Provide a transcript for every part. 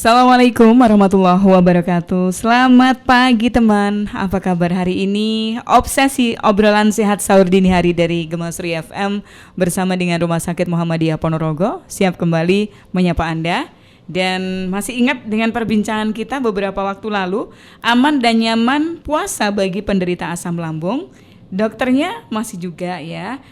Assalamualaikum warahmatullahi wabarakatuh. Selamat pagi teman. Apa kabar hari ini? Obsesi obrolan sehat sahur dini hari dari Gemasri FM bersama dengan Rumah Sakit Muhammadiyah Ponorogo siap kembali menyapa Anda. Dan masih ingat dengan perbincangan kita beberapa waktu lalu, aman dan nyaman puasa bagi penderita asam lambung. Dokternya masih juga ya,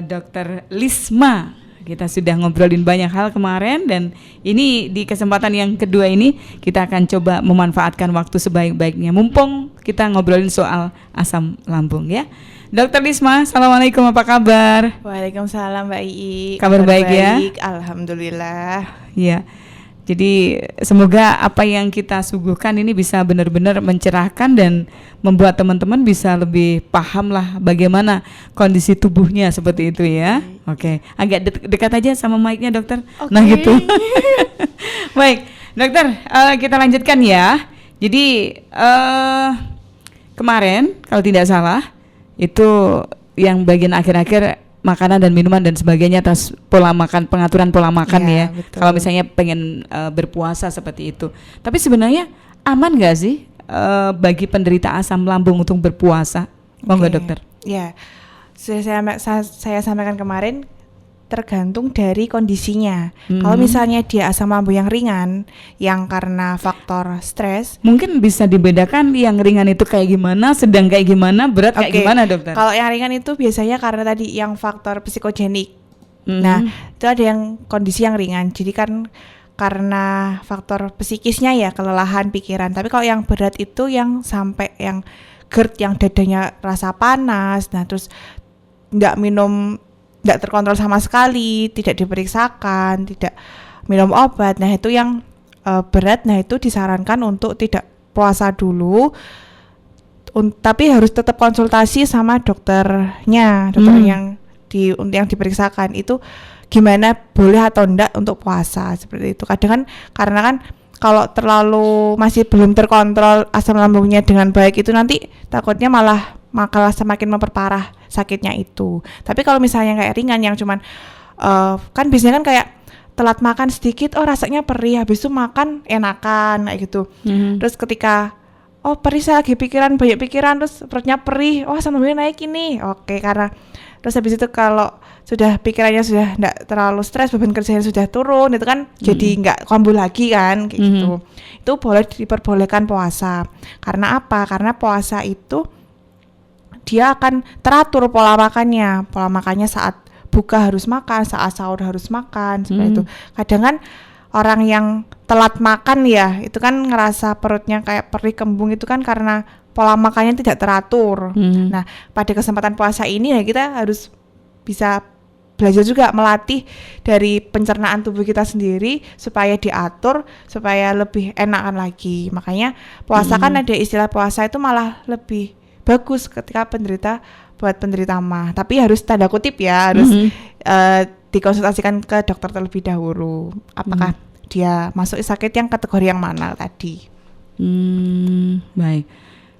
Dokter Lisma. Kita sudah ngobrolin banyak hal kemarin dan ini di kesempatan yang kedua ini kita akan coba memanfaatkan waktu sebaik-baiknya. Mumpung kita ngobrolin soal asam lambung ya. Dokter Lisma, Assalamualaikum, apa kabar? Waalaikumsalam Mbak Ii. Kabar baik ya? Alhamdulillah. Iya. Jadi semoga apa yang kita suguhkan ini bisa benar-benar mencerahkan dan membuat teman-teman bisa lebih paham lah bagaimana kondisi tubuhnya seperti itu ya. Oke. Agak dekat aja sama mic-nya dokter. Nah gitu. Baik, dokter, kita lanjutkan ya. Jadi kemarin kalau tidak salah itu yang bagian akhir-akhir makanan dan minuman dan sebagainya atas pola makan, pengaturan pola makan ya. Kalau misalnya pengen berpuasa seperti itu. Tapi sebenarnya aman nggak sih bagi penderita asam lambung untuk berpuasa? Monggo dokter. Ya, saya sampaikan kemarin tergantung dari kondisinya. Kalau misalnya dia asam lambung yang ringan, yang karena faktor stres, mungkin bisa dibedakan yang ringan itu kayak gimana, sedang kayak gimana, berat kayak gimana dokter? Kalau yang ringan itu biasanya karena tadi yang faktor psikogenik. Nah, itu ada yang kondisi yang ringan. Jadi kan karena faktor psikisnya ya, kelelahan pikiran. Tapi kalau yang berat itu yang sampai yang GERD, yang dadanya rasa panas, nah terus tidak terkontrol sama sekali, tidak diperiksakan, tidak minum obat. Nah itu yang berat, nah itu disarankan untuk tidak puasa dulu, tapi harus tetap konsultasi sama dokternya, yang diperiksakan itu gimana boleh atau enggak untuk puasa seperti itu. Kadang kan karena kan kalau terlalu masih belum terkontrol asam lambungnya dengan baik itu nanti takutnya malah semakin memperparah sakitnya itu. Tapi kalau misalnya kayak ringan yang cuman kan biasanya kan kayak telat makan sedikit, rasanya perih, habis itu makan enakan kayak gitu. Terus ketika perih, saya lagi banyak pikiran, terus perutnya perih, asam lambungnya naik ini. Oke, karena terus habis itu kalau sudah pikirannya sudah enggak terlalu stres, beban kerjanya sudah turun, itu kan jadi enggak kambuh lagi kan kayak gitu. Itu boleh diperbolehkan puasa. Karena apa? Karena puasa itu dia akan teratur pola makannya saat buka harus makan, saat sahur harus makan, seperti itu. Kadang kan orang yang telat makan ya, itu kan ngerasa perutnya kayak perih kembung, itu kan karena pola makannya tidak teratur. Nah, pada kesempatan puasa ini ya kita harus bisa belajar juga melatih dari pencernaan tubuh kita sendiri supaya diatur, supaya lebih enakan lagi. Makanya puasa kan ada istilah puasa itu malah lebih bagus ketika buat penderita mah, tapi harus tanda kutip ya, harus dikonsultasikan ke dokter terlebih dahulu apakah dia masuk sakit yang kategori yang mana tadi. Baik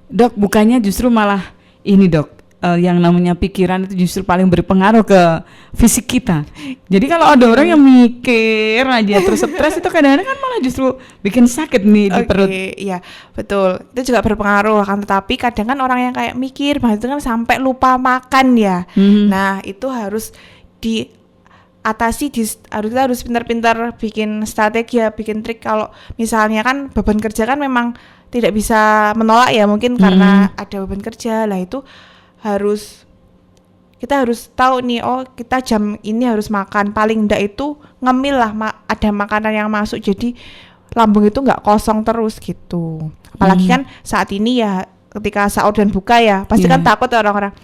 dok, bukannya justru malah ini dok, yang namanya pikiran itu justru paling berpengaruh ke fisik kita. Jadi kalau ada orang yang mikir aja terus stres itu kadang-kadang kan malah justru bikin sakit nih di perut. Iya, betul. Itu juga berpengaruh kan, tetapi kadang kan orang yang kayak mikir banget itu kan sampai lupa makan ya. Nah, itu harus diatasi, kita harus pintar-pintar bikin strategi ya, bikin trik. Kalau misalnya kan beban kerja kan memang tidak bisa menolak ya, mungkin karena ada beban kerja lah, itu kita harus tahu nih, kita jam ini harus makan, paling enggak itu ngemil lah, ada makanan yang masuk, jadi lambung itu nggak kosong terus gitu. Apalagi kan saat ini ya ketika sahur dan buka ya, pasti kan takut orang-orang,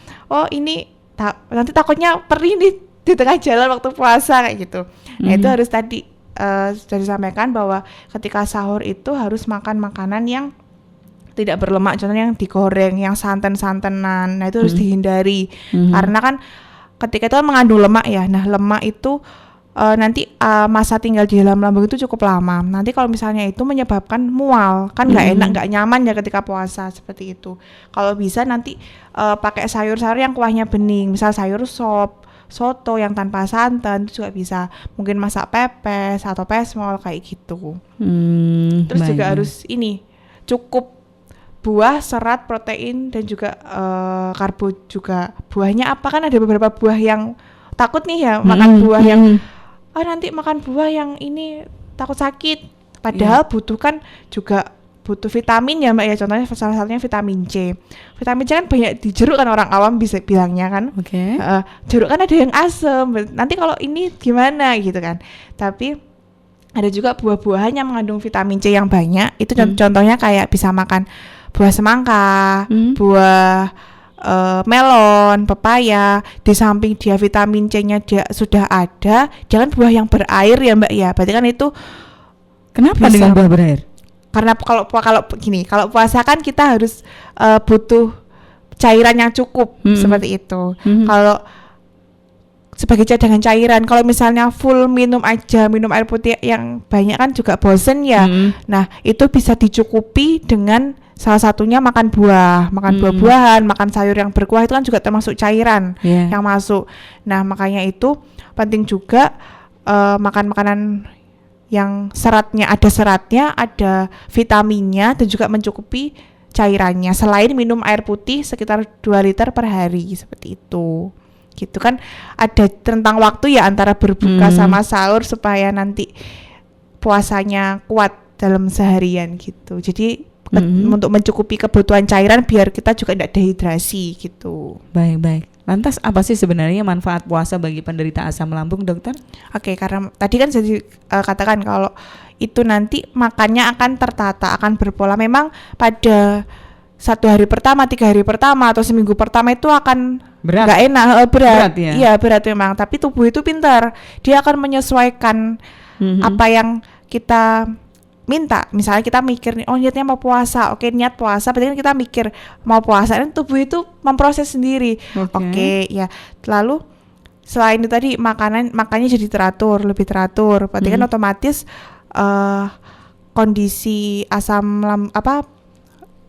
ini nanti takutnya perih nih di tengah jalan waktu puasa kayak gitu. Nah itu harus tadi sudah disampaikan bahwa ketika sahur itu harus makan makanan yang tidak berlemak, contohnya yang digoreng, yang santan-santanan. Nah itu harus dihindari karena kan ketika itu mengandung lemak ya. Nah lemak itu nanti masa tinggal di dalam lambung itu cukup lama. Nanti kalau misalnya itu menyebabkan mual, kan nggak enak, nggak nyaman ya ketika puasa seperti itu. Kalau bisa nanti pakai sayur-sayur yang kuahnya bening, misal sayur sop, soto yang tanpa santan itu juga bisa, mungkin masak pepes atau pesmol kayak gitu. Terus juga harus ini cukup buah, serat, protein dan juga karbo juga. Buahnya apa, kan ada beberapa buah yang takut nih ya makan buah yang nanti makan buah yang ini takut sakit. Padahal butuh vitamin ya Mbak ya. Contohnya salah satunya vitamin C. Vitamin C kan banyak di jeruk kan, orang awam bisa bilangnya kan. Jeruk kan ada yang asam. Nanti kalau ini gimana gitu kan. Tapi ada juga buah-buahan yang mengandung vitamin C yang banyak. Itu contohnya kayak bisa makan buah semangka, buah melon, pepaya. Di samping dia vitamin C-nya dia sudah ada, jangan buah yang berair ya Mbak ya. Berarti kan itu kenapa dengan buah berair? Karena kalau gini, kalau puasa kan kita harus butuh cairan yang cukup seperti itu. Kalau sebagai cadangan cairan, kalau misalnya full minum air putih yang banyak kan juga bosen ya. Nah, itu bisa dicukupi dengan salah satunya makan buah-buahan, makan sayur yang berkuah, itu kan juga termasuk cairan yang masuk. Nah, makanya itu penting juga makan makanan yang ada seratnya, ada vitaminnya, dan juga mencukupi cairannya. Selain minum air putih sekitar 2 liter per hari, seperti itu. Gitu kan, ada rentang waktu ya antara berbuka sama sahur supaya nanti puasanya kuat dalam seharian gitu. Jadi untuk mencukupi kebutuhan cairan biar kita juga tidak dehidrasi gitu. Baik. Lantas apa sih sebenarnya manfaat puasa bagi penderita asam lambung, dokter? Oke, karena tadi kan saya katakan kalau itu nanti makannya akan tertata, akan berpola. Memang pada 1 hari pertama, 3 hari pertama atau seminggu pertama itu akan nggak enak, berat ya? Iya, berat memang. Tapi tubuh itu pintar, dia akan menyesuaikan apa yang kita minta. Misalnya kita mikir nih, niatnya mau puasa, oke, niat puasa, berarti kan kita mikir mau puasa, dan tubuh itu memproses sendiri. Oke, ya. Lalu selain itu tadi makannya jadi lebih teratur, berarti kan otomatis kondisi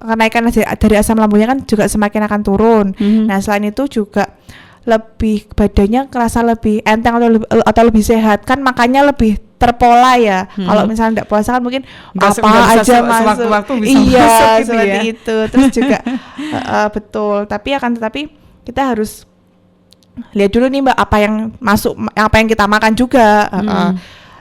kenaikan dari asam lambungnya kan juga semakin akan turun. Nah, selain itu juga badannya kerasa lebih enteng atau lebih sehat, kan makannya lebih terpola ya. Kalau misalnya tidak puasa kan mungkin apa aja masuk. Iya, gitu seperti ya. Itu. Terus juga betul. Tetapi kita harus lihat dulu nih Mbak, apa yang masuk, apa yang kita makan juga.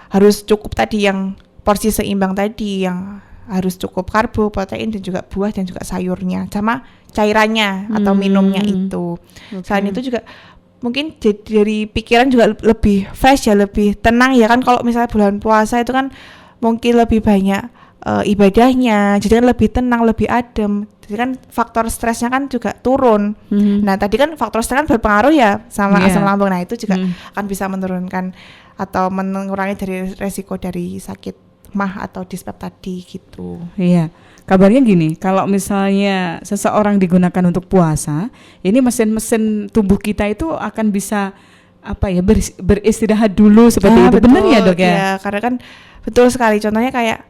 Harus cukup tadi, yang porsi seimbang tadi, yang harus cukup karbo, protein, dan juga buah, dan juga sayurnya, sama cairannya atau minumnya itu. Selain itu juga mungkin dari pikiran juga lebih fresh ya, lebih tenang ya kan. Kalau misalnya bulan puasa itu kan mungkin lebih banyak ibadahnya, jadi kan lebih tenang, lebih adem. Jadi kan faktor stresnya kan juga turun. Nah, tadi kan faktor stres kan berpengaruh ya sama asam lambung. Nah, itu juga akan bisa menurunkan atau mengurangi dari resiko dari sakit mah atau dispep tadi gitu. Iya. Kabarnya gini, kalau misalnya seseorang digunakan untuk puasa, ini mesin-mesin tubuh kita itu akan bisa beristirahat dulu seperti itu. Betul, benar ya Dok ya? Ya, karena kan betul sekali. Contohnya kayak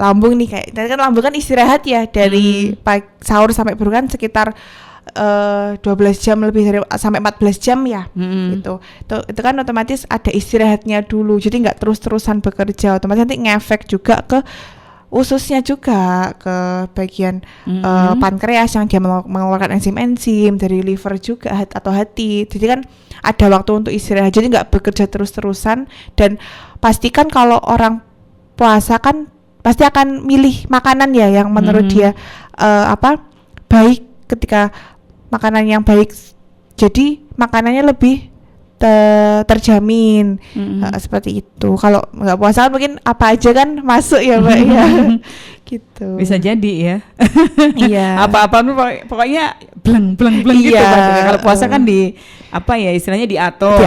lambung nih, kayak kan lambung kan istirahat ya dari sahur sampai berbuka kan sekitar 12 jam lebih dari sampai 14 jam ya. Gitu. Itu kan otomatis ada istirahatnya dulu. Jadi nggak terus-terusan bekerja, otomatis nanti ngefek juga ke ususnya, juga ke bagian pankreas yang dia mengeluarkan enzim-enzim, dari liver juga atau hati. Jadi kan ada waktu untuk istirahat, jadi nggak bekerja terus-terusan. Dan pastikan kalau orang puasa kan pasti akan milih makanan ya yang menurut dia baik. Ketika makanan yang baik, jadi makanannya lebih terjamin. Seperti itu. Kalau nggak puasa kan mungkin apa aja kan masuk ya Mbak ya. Gitu. Bisa jadi ya. Iya. Apa-apa pokoknya bleng gitu. Kalau puasa kan istilahnya diatur.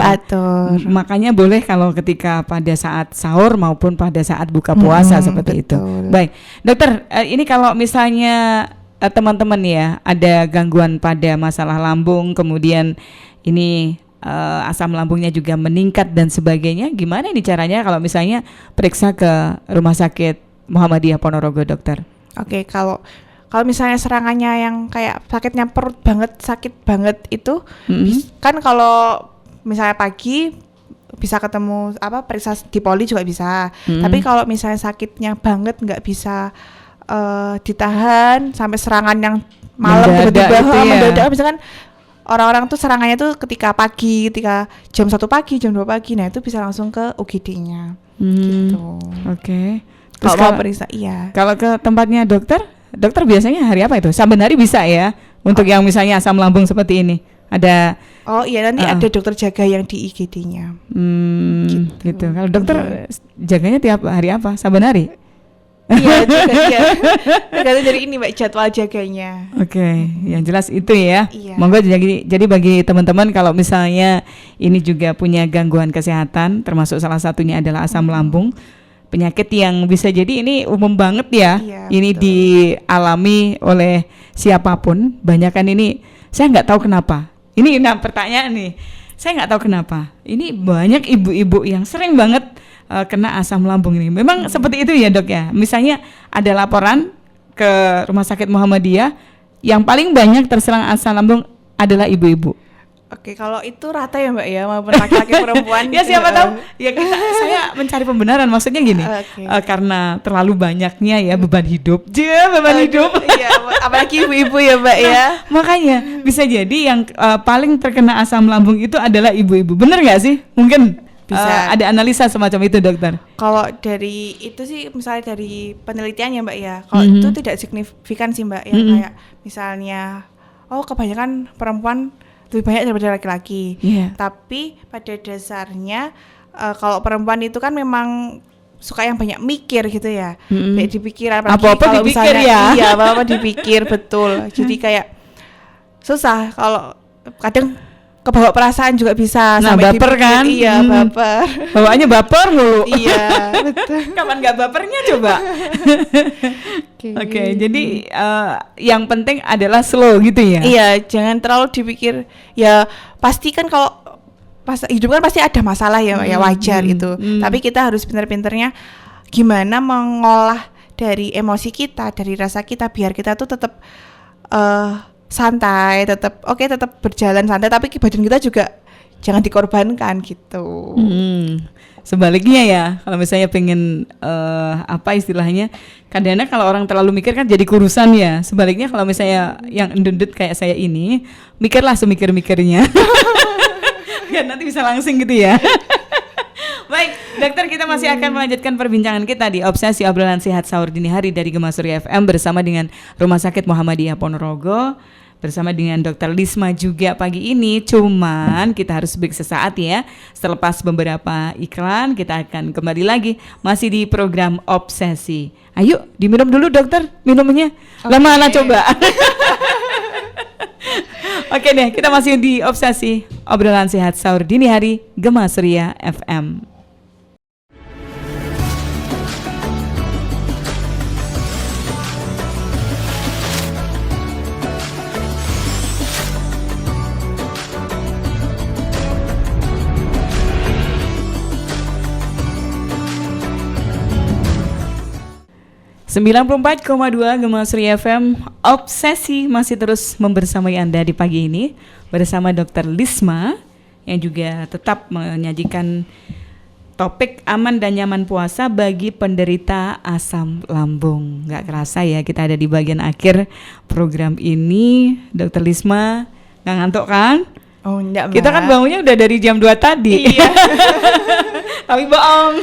Makanya boleh kalau ketika pada saat sahur maupun pada saat buka puasa seperti betul. itu. Baik, dokter, ini kalau misalnya teman-teman ya ada gangguan pada masalah lambung, kemudian ini asam lambungnya juga meningkat dan sebagainya, gimana ini caranya kalau misalnya periksa ke Rumah Sakit Muhammadiyah Ponorogo, dokter? Oke, kalau misalnya serangannya yang kayak sakitnya perut banget, sakit banget itu, kan kalau misalnya pagi bisa ketemu periksa di poli juga bisa. Tapi kalau misalnya sakitnya banget nggak bisa ditahan sampai serangan yang malam tiba-tiba mendadak, misalkan orang-orang tuh serangannya tuh ketika pagi, ketika jam 1 pagi, jam 2 pagi, nah itu bisa langsung ke UGD-nya gitu. Oke. Kalau mau periksa, iya. Kalau ke tempatnya dokter biasanya hari apa itu? Saben hari bisa ya? Untuk yang misalnya asam lambung seperti ini. Ada. Oh iya, nanti ada dokter jaga yang di IGD-nya. Gitu. Kalau dokter jaganya tiap hari apa? Saben hari? Iya, juga iya. Tergantung dari ini Mbak, jadwal jaganya. Oke, yang jelas itu ya. Iya. Monggo jadi bagi teman-teman kalau misalnya ini juga punya gangguan kesehatan, termasuk salah satunya adalah asam lambung. Penyakit yang bisa jadi ini umum banget ya. Iya, ini betul. dialami oleh siapapun. Banyakan ini saya nggak tahu kenapa. Ini pertanyaan nih. Saya nggak tahu kenapa. Ini banyak ibu-ibu yang sering banget kena asam lambung ini. Memang seperti itu ya dok ya. Misalnya ada laporan ke Rumah Sakit Muhammadiyah yang paling banyak terserang asam lambung adalah ibu-ibu. Oke, kalau itu rata ya Mbak ya, maupun laki-laki perempuan. Ya siapa tahu. Ya saya mencari pembenaran. Maksudnya gini, karena terlalu banyaknya ya beban hidup. Beban hidup. Iya, apalagi ibu-ibu ya Mbak ya. Makanya bisa jadi yang paling terkena asam lambung itu adalah ibu-ibu. Bener nggak sih? Mungkin bisa ada analisa semacam itu dokter. Kalau dari itu sih, misalnya dari penelitian ya Mbak ya, kalau itu tidak signifikan sih Mbak ya, kayak misalnya kebanyakan perempuan lebih banyak daripada laki-laki. Tapi pada dasarnya kalau perempuan itu kan memang suka yang banyak mikir gitu ya. Kayak dipikiran apa-apa dipikir ya. Iya, apa-apa dipikir betul. Jadi kayak susah kalau kadang kebawa perasaan juga bisa. Nah, sampai baper dipikir, kan? Iya, baper. Bawaannya baper mulu. Iya, betul. Kapan nggak bapernya coba? Oke, jadi yang penting adalah slow gitu ya? Iya, jangan terlalu dipikir. Ya pasti kan kalau hidup kan pasti ada masalah ya, ya wajar itu. Tapi kita harus pintar-pintarnya gimana mengolah dari emosi kita, dari rasa kita, biar kita tuh tetap santai, tetap berjalan santai, tapi badan kita juga jangan dikorbankan gitu. Sebaliknya ya, kalau misalnya pengen apa istilahnya, kadang-kadang kalau orang terlalu mikir kan jadi kurusan ya. Sebaliknya kalau misalnya yang endut kayak saya ini, mikirlah semikir-mikirnya. Biar nanti bisa langsing gitu ya. Baik, dokter, kita masih akan melanjutkan perbincangan kita di Obsesi Obrolan Sehat Sahur Dini Hari dari Gemasuri FM bersama dengan Rumah Sakit Muhammadiyah Ponorogo, bersama dengan Dr. Lisma juga pagi ini. Cuman kita harus break sesaat ya. Selepas beberapa iklan kita akan kembali lagi masih di program Obsesi. Ayo diminum dulu dokter minumnya. Lama coba. Oke deh, kita masih di Obsesi Obrolan Sehat Sahur Dini Hari Gemasria FM. ...94,2 Gemasri FM, Obsesi masih terus membersamai Anda di pagi ini bersama Dr. Lisma yang juga tetap menyajikan topik aman dan nyaman puasa bagi penderita asam lambung. Gak kerasa ya kita ada di bagian akhir program ini. Dr. Lisma, gak ngantuk kan? Oh enggak, Mbak. Kita kan bangunnya udah dari jam 2 tadi. Iya. Tapi bohong.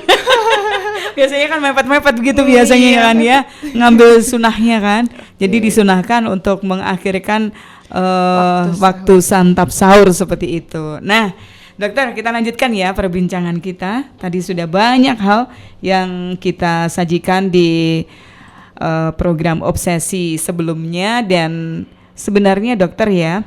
Biasanya kan mepet-mepet begitu biasanya kan ya, ngambil sunahnya kan. Jadi disunahkan untuk mengakhirkan waktu santap sahur seperti itu. Nah, dokter, kita lanjutkan ya perbincangan kita. Tadi sudah banyak hal yang kita sajikan di program Obsesi sebelumnya, dan sebenarnya dokter ya,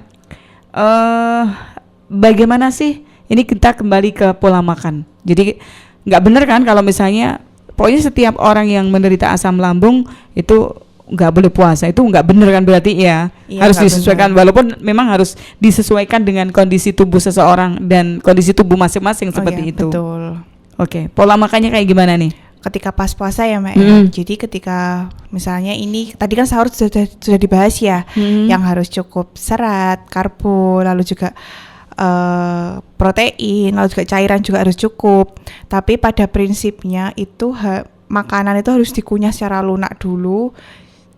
bagaimana sih ini kita kembali ke pola makan. Jadi nggak benar kan kalau misalnya pokoknya setiap orang yang menderita asam lambung itu nggak boleh puasa, itu nggak benar kan berarti ya, harus disesuaikan bener. Walaupun memang harus disesuaikan dengan kondisi tubuh seseorang dan kondisi tubuh masing-masing seperti itu. Betul. Oke, pola makannya kayak gimana nih? Ketika pas puasa ya Mbak ya. Jadi ketika misalnya ini tadi kan sahur sudah dibahas ya, yang harus cukup serat, karbo, lalu juga protein, lalu juga cairan juga harus cukup. Tapi pada prinsipnya itu makanan itu harus dikunyah secara lunak dulu.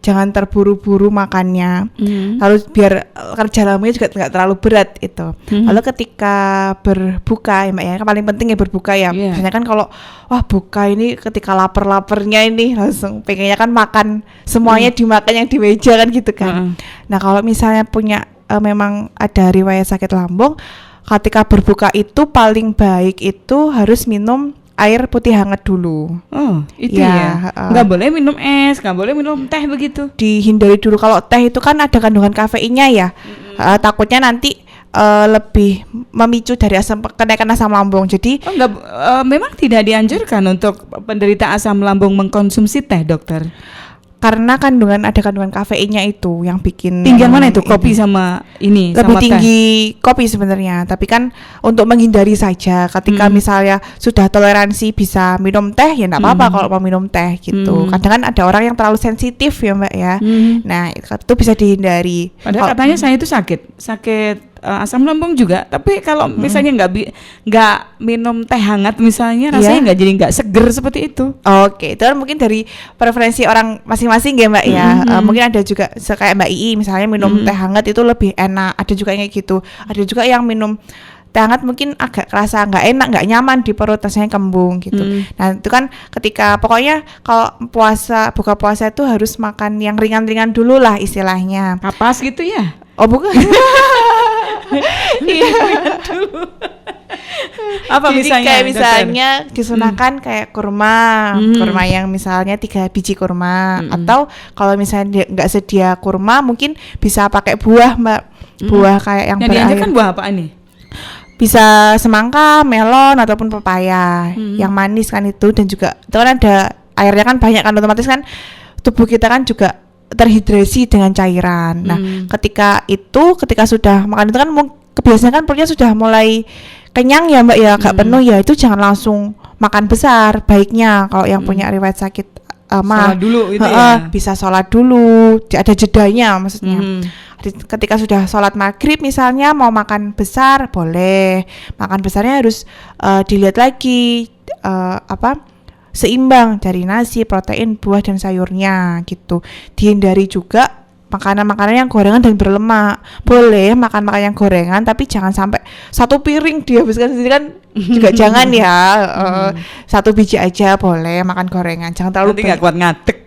Jangan terburu-buru makannya. Lalu biar kerja lambungnya juga nggak terlalu berat itu. Lalu ketika berbuka ya Mbak ya, yang paling penting ya berbuka ya. Biasanya kan kalau wah buka ini ketika lapar-laparnya ini langsung pengennya kan makan semuanya dimakan yang di meja kan gitu kan. Nah kalau misalnya punya memang ada riwayat sakit lambung, ketika berbuka itu paling baik itu harus minum air putih hangat dulu. Oh, itu ya. Nggak boleh minum es, nggak boleh minum teh begitu. Dihindari dulu. Kalau teh itu kan ada kandungan kafeinnya ya. Takutnya nanti lebih memicu dari kenaikan asam lambung. Jadi memang tidak dianjurkan untuk penderita asam lambung mengkonsumsi teh, dokter. Karena ada kandungan kafeinnya itu yang bikin tinggi mana itu kopi sama ini lebih sama tinggi teh. Kopi sebenarnya, tapi kan untuk menghindari saja ketika misalnya sudah toleransi bisa minum teh ya enggak apa-apa kalau mau minum teh gitu. Kadang kan ada orang yang terlalu sensitif ya Mbak ya. Nah, itu bisa dihindari. Padahal katanya saya itu sakit asam lambung juga, tapi kalau misalnya nggak minum teh hangat misalnya rasanya nggak seger seperti itu. Oke, itu kan mungkin dari preferensi orang masing-masing ya Mbak ya. Mungkin ada juga kayak Mbak Ii misalnya minum teh hangat itu lebih enak. Ada juga yang kayak gitu. Ada juga yang minum teh hangat mungkin agak kerasa nggak enak, nggak nyaman di perut, rasanya kembung gitu. Nah itu kan ketika pokoknya kalau buka puasa itu harus makan yang ringan-ringan dulu lah istilahnya. Kapas gitu ya? Oh bukan. Iya. Apa jadi misalnya? Kayak misalnya disunahkan kayak kurma yang misalnya 3 biji kurma, atau kalau misalnya nggak sedia kurma mungkin bisa pakai buah Mbak, buah kayak yang berair. Dianjurkan buah apa nih? Bisa semangka, melon ataupun pepaya yang manis kan itu, dan juga itu kan ada airnya kan banyak kan, otomatis kan tubuh kita kan juga terhidrasi dengan cairan. Nah, ketika sudah makan itu kan kebiasaan kan perutnya sudah mulai kenyang ya Mbak ya, agak penuh ya, itu jangan langsung makan besar. Baiknya kalau yang punya riwayat sakit sholat dulu itu ya. Bisa sholat dulu, ada jedanya maksudnya. Ketika sudah sholat maghrib misalnya mau makan besar boleh, makan besarnya harus dilihat lagi seimbang dari nasi, protein, buah dan sayurnya gitu. Dihindari juga makanan-makanan yang gorengan dan berlemak. Boleh makan yang gorengan tapi jangan sampai 1 piring dihabiskan sendiri kan juga jangan ya. 1 biji aja boleh makan gorengan, jangan terlalu nanti nggak kuat ngadeg.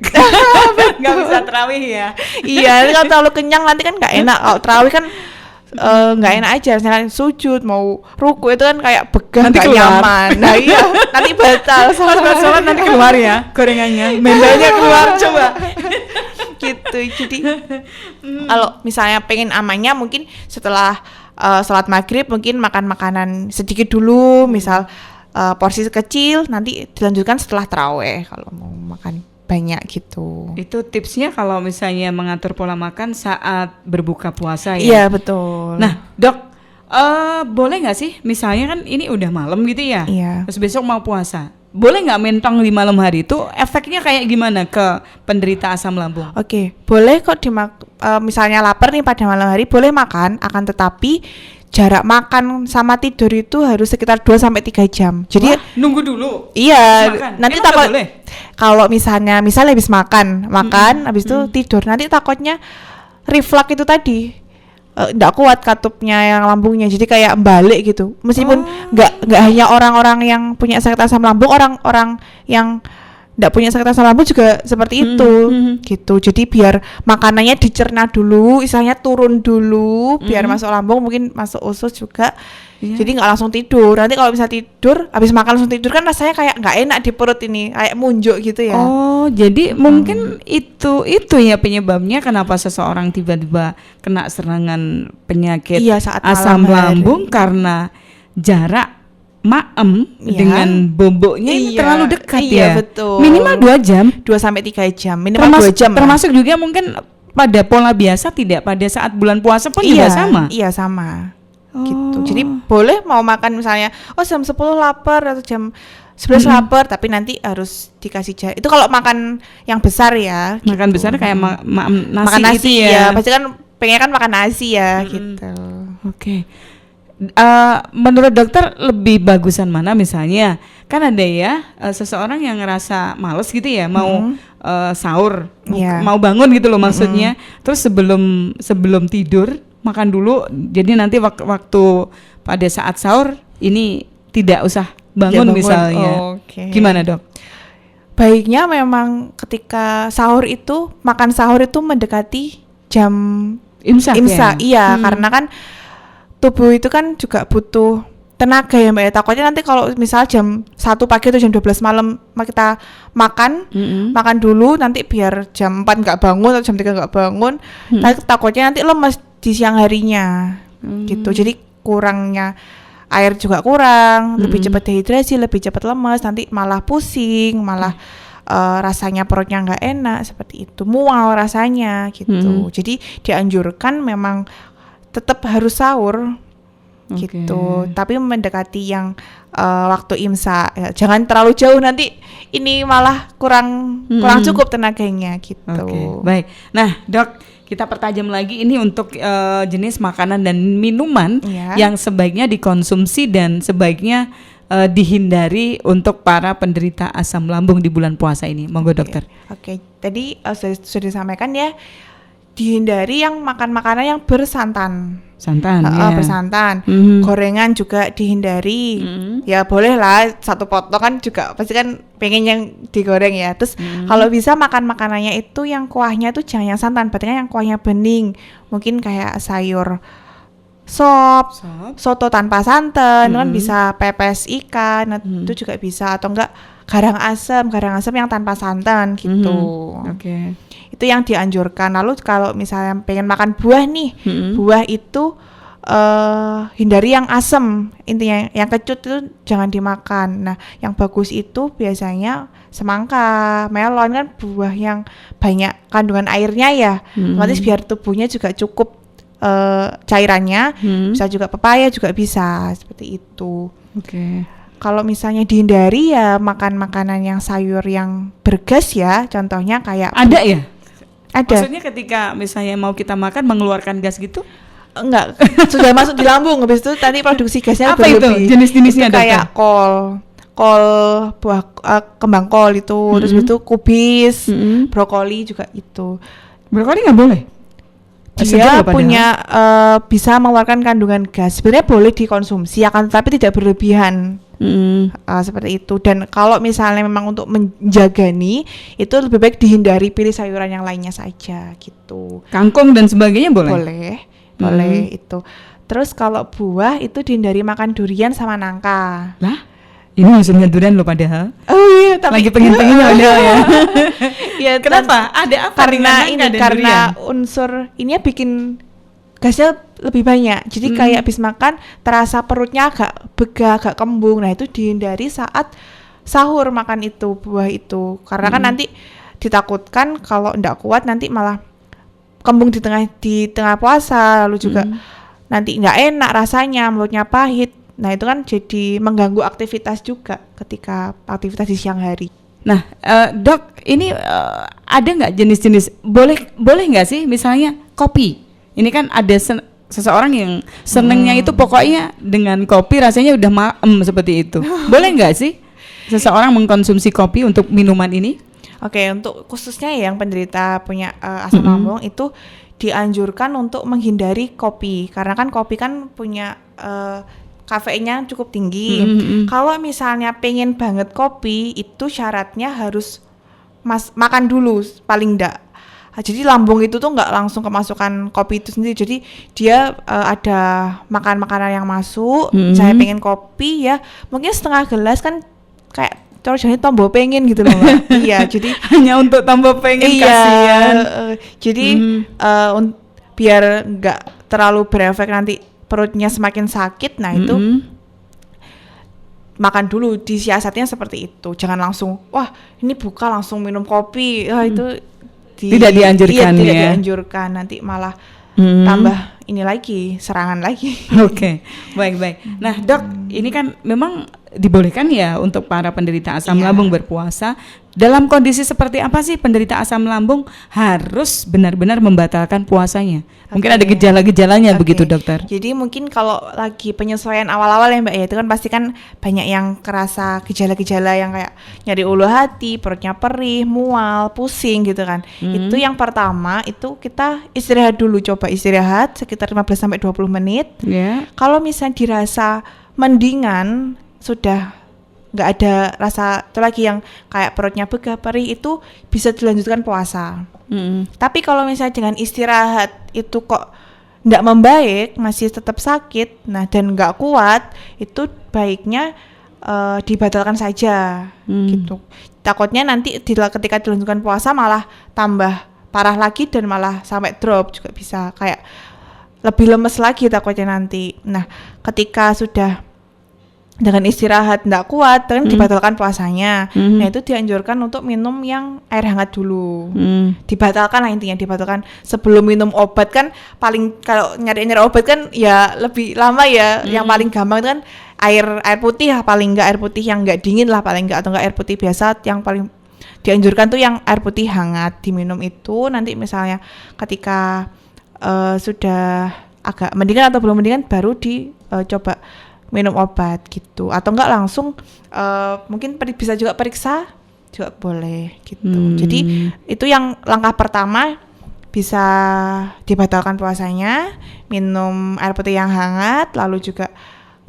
Nggak bisa terawih ya. Iya, kalau terlalu kenyang nanti kan nggak enak. Kalau terawih kan nggak enak aja, misalnya sujud mau ruku itu kan kayak begah nggak nyaman. Nah iya, nanti batal sholat nanti keluar ya gorengannya, mendanya keluar coba gitu. Jadi kalau misalnya pengen amannya mungkin setelah sholat maghrib mungkin makan makanan sedikit dulu, misal porsi kecil, nanti dilanjutkan setelah taraweh kalau mau makan banyak gitu. Itu tipsnya kalau misalnya mengatur pola makan saat berbuka puasa ya? Iya betul. Nah dok, boleh nggak sih misalnya kan ini udah malam gitu ya, terus besok mau puasa, boleh nggak mentong di malam hari, itu efeknya kayak gimana ke penderita asam lambung? Oke, boleh kok misalnya lapar nih pada malam hari boleh makan, akan tetapi jarak makan sama tidur itu harus sekitar 2-3 jam. Jadi nunggu dulu. Iya, nanti takut kalau misalnya habis makan habis itu tidur, nanti takutnya reflux itu tadi enggak kuat katupnya yang lambungnya, jadi kayak balik gitu. Meskipun enggak hanya orang-orang yang punya sakit asam lambung, orang-orang yang enggak punya sakit asam lambung juga seperti itu gitu. Jadi biar makanannya dicerna dulu, istilahnya turun dulu biar masuk lambung, mungkin masuk usus juga. Jadi nggak langsung tidur. Nanti kalau bisa tidur, habis makan langsung tidur kan rasanya kayak nggak enak di perut ini, kayak munjuk gitu ya. Oh, jadi mungkin itu ya penyebabnya kenapa seseorang tiba-tiba kena serangan penyakit saat asam lambung, karena jarak dengan bomboknya ini terlalu dekat ya. Betul. Minimal 2 jam, 2-3 jam, minimal 2 jam. Termasuk juga mungkin pada pola biasa, tidak pada saat bulan puasa pun juga sama. Iya sama. Gitu. Jadi boleh mau makan misalnya jam 10 lapar atau jam 11 lapar, tapi nanti harus dikasih jarak. Itu kalau makan yang besar ya. Makan gitu. besar kayak nasi, makan nasi gitu ya. Pasti kan pengen kan makan nasi ya gitu. Oke. menurut dokter lebih bagusan mana misalnya? Kan ada ya seseorang yang ngerasa males gitu ya mau sahur, Iya. mau bangun gitu loh maksudnya. Terus sebelum tidur makan dulu. Jadi nanti waktu pada saat sahur ini tidak usah bangun, misalnya. Oke. Gimana, Dok? Baiknya memang ketika makan sahur itu mendekati jam Imsak ya? Iya, karena kan tubuh itu kan juga butuh tenaga ya Mbak ya. Takutnya nanti kalau misal jam 1 pagi atau jam 12 malam kita makan dulu, nanti biar jam 4 nggak bangun atau jam 3 nggak bangun, takutnya nanti lemes di siang harinya gitu. Jadi kurangnya air juga kurang, lebih cepat dehidrasi, lebih cepat lemes, nanti malah pusing, malah rasanya perutnya nggak enak seperti itu, mual rasanya gitu. Jadi dianjurkan memang tetap harus sahur gitu, tapi mendekati yang waktu imsak ya. Jangan terlalu jauh, nanti ini malah kurang cukup tenaganya gitu. Baik. Nah, Dok, kita pertajam lagi ini untuk jenis makanan dan minuman yang sebaiknya dikonsumsi dan sebaiknya dihindari untuk para penderita asam lambung di bulan puasa ini. Monggo dokter. Oke. Tadi sudah disampaikan ya, dihindari yang makan makanan yang bersantan. Bersantan. Gorengan juga dihindari. Ya boleh lah, satu potong kan juga pasti kan pengen yang digoreng ya. Terus kalau bisa makan makanannya itu yang kuahnya tuh jangan yang santan, berarti kan yang kuahnya bening. Mungkin kayak sayur sop, soto tanpa santan, kan bisa pepes ikan, itu juga bisa, atau enggak garang asam yang tanpa santan gitu. Itu yang dianjurkan. Lalu kalau misalnya pengen makan buah nih, buah itu hindari yang asam, intinya yang kecut itu jangan dimakan. Nah, yang bagus itu biasanya semangka, melon, kan buah yang banyak kandungan airnya ya, otomatis biar tubuhnya juga cukup cairannya. Bisa juga pepaya juga bisa, seperti itu. Kalau misalnya dihindari ya makan makanan yang sayur yang bergas ya, contohnya kayak ada ya? Ada. Maksudnya ketika misalnya mau kita makan mengeluarkan gas gitu? Enggak, sudah masuk di lambung, habis itu tadi produksi gasnya apa berlebih. Itu jenis-jenisnya itu kayak kol buah kembang kol itu, terus itu kubis, brokoli juga itu. Brokoli nggak boleh? Dia punya bisa mengeluarkan kandungan gas. Sebenarnya boleh dikonsumsi akan tapi tidak berlebihan. Seperti itu. Dan kalau misalnya memang untuk menjaga nih, itu lebih baik dihindari, pilih sayuran yang lainnya saja gitu. Kangkung dan sebagainya boleh? Boleh itu. Terus kalau buah itu dihindari makan durian sama nangka. Lah? Ini musimnya durian loh padahal. Oh iya, tapi lagi pengen-pengennya padahal ya. Ya, kenapa? Ada apa? Karena unsur ini bikin gasnya lebih banyak. Jadi kayak habis makan terasa perutnya agak begah, agak kembung. Nah, itu dihindari saat sahur makan itu, buah itu. Karena kan nanti ditakutkan kalau enggak kuat nanti malah kembung di tengah puasa, lalu juga nanti enggak enak rasanya, mulutnya pahit. Nah, itu kan jadi mengganggu aktivitas juga ketika aktivitas di siang hari. Nah, Dok, ini ada nggak jenis-jenis, boleh nggak sih misalnya kopi? Ini kan ada seseorang yang senengnya itu pokoknya dengan kopi rasanya udah seperti itu. Boleh nggak sih seseorang mengkonsumsi kopi untuk minuman ini? Oke, untuk khususnya yang penderita punya asam lambung itu dianjurkan untuk menghindari kopi, karena kan kopi kan punya kafeinnya cukup tinggi. Kalau misalnya pengen banget kopi, itu syaratnya harus makan dulu paling enggak. Jadi lambung itu tuh nggak langsung kemasukan kopi itu sendiri. Jadi dia ada makanan yang masuk. Saya pengen kopi ya, mungkin setengah gelas kan kayak jadi tombol pengen gitu loh Mbak. Iya, jadi hanya untuk tombol pengen, kasihan. Jadi biar nggak terlalu berefek nanti perutnya semakin sakit. Nah itu makan dulu, disiasatnya seperti itu. Jangan langsung wah ini buka langsung minum kopi. Itu tidak dianjurkan. Tidak dianjurkan, nanti malah tambah ini lagi, serangan lagi. Oke, baik. Nah Dok, ini kan memang dibolehkan ya untuk para penderita asam Iya. lambung berpuasa. Dalam kondisi seperti apa sih penderita asam lambung harus benar-benar membatalkan puasanya? Mungkin ada Oke. gejala-gejalanya Oke. begitu dokter. Jadi mungkin kalau lagi penyesuaian awal-awal ya Mbak ya, itu kan pasti kan banyak yang kerasa gejala-gejala yang kayak nyeri ulu hati, perutnya perih, mual, pusing gitu kan. Itu yang pertama itu kita istirahat dulu, coba istirahat sekitar 15-20 menit. Ya. Kalau misalnya dirasa mendingan, sudah nggak ada rasa itu lagi yang kayak perutnya begah, perih, itu bisa dilanjutkan puasa. Tapi kalau misalnya dengan istirahat itu kok nggak membaik, masih tetap sakit, nah dan nggak kuat, itu baiknya dibatalkan saja, gitu. Takutnya nanti ketika dilanjutkan puasa malah tambah parah lagi dan malah sampai drop juga bisa, kayak lebih lemes lagi takutnya nanti. Nah, ketika sudah dengan istirahat nggak kuat, kan dibatalkan puasanya. Nah itu dianjurkan untuk minum yang air hangat dulu. Dibatalkan lah intinya, dibatalkan sebelum minum obat kan. Paling kalau nyari obat kan ya lebih lama ya. Yang paling gampang itu kan air putih lah, paling nggak air putih yang nggak dingin lah paling nggak, atau nggak air putih biasa. Yang paling dianjurkan tuh yang air putih hangat diminum itu. Nanti misalnya ketika sudah agak mendingan atau belum mendingan baru dicoba minum obat gitu, atau enggak langsung mungkin bisa juga periksa juga boleh gitu. Jadi itu yang langkah pertama, bisa dibatalkan puasanya, minum air putih yang hangat. Lalu juga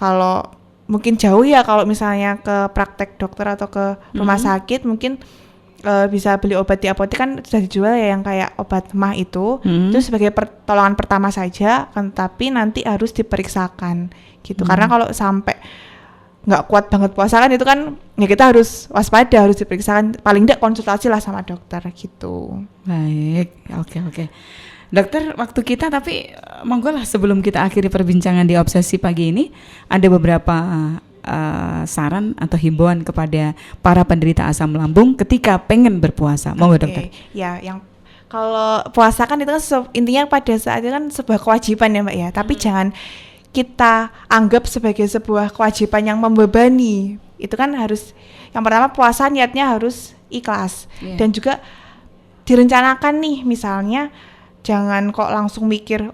kalau mungkin jauh ya, kalau misalnya ke praktek dokter atau ke rumah sakit mungkin bisa beli obat di apotek, kan sudah dijual ya yang kayak obat mah itu sebagai pertolongan pertama saja kan, tapi nanti harus diperiksakan gitu. Karena kalau sampai nggak kuat banget puasa kan, itu kan ya kita harus waspada, harus diperiksakan, paling tidak konsultasi lah sama dokter gitu. Baik, oke. Dokter, waktu kita tapi monggo lah sebelum kita akhiri perbincangan di Obsesi pagi ini, ada beberapa saran atau himbauan kepada para penderita asam lambung ketika pengen berpuasa. Monggo dokter. Ya, yang kalau puasa kan itu kan intinya pada saat itu kan sebuah kewajiban ya Mbak ya, tapi jangan kita anggap sebagai sebuah kewajiban yang membebani. Itu kan harus, yang pertama puasa niatnya harus ikhlas. Dan juga direncanakan nih, misalnya jangan kok langsung mikir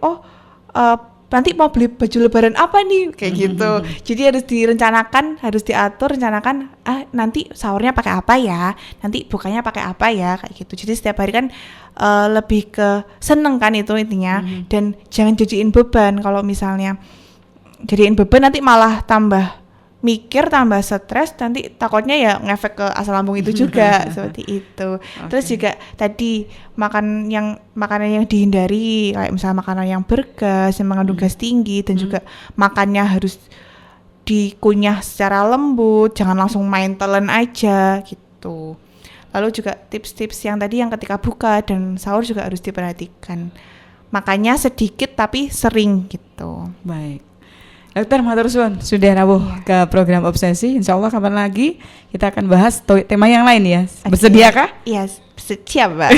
nanti mau beli baju lebaran apa nih kayak gitu. Jadi harus direncanakan, harus diatur, rencanakan nanti sahurnya pakai apa ya, nanti bukanya pakai apa ya, kayak gitu. Jadi setiap hari kan lebih ke seneng kan itu intinya. Dan jangan jadiin beban. Kalau misalnya jadiin beban nanti malah tambah mikir, tambah stres, nanti takutnya ya ngefek ke asam lambung itu juga. Seperti itu. Terus juga tadi makanan yang dihindari, kayak misalnya makanan yang bergas, yang mengandung gas tinggi, dan juga makannya harus dikunyah secara lembut, jangan langsung main telan aja gitu. Lalu juga tips-tips yang tadi yang ketika buka dan sahur juga harus diperhatikan, makannya sedikit tapi sering gitu. Baik. Dokter matur suwun sudah rawuh ke program Obsesi. Insya Allah kapan lagi kita akan bahas tema yang lain ya. Bersediakah? Iya, siap Mbak.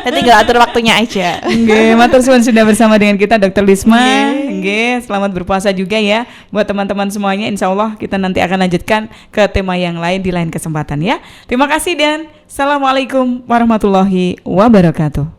Nanti tinggal atur waktunya aja. Nggih, matur suwun sudah bersama dengan kita Dokter Lisma. Nggih, selamat berpuasa juga ya buat teman-teman semuanya. Insya Allah kita nanti akan lanjutkan ke tema yang lain di lain kesempatan ya. Terima kasih dan Assalamualaikum warahmatullahi wabarakatuh.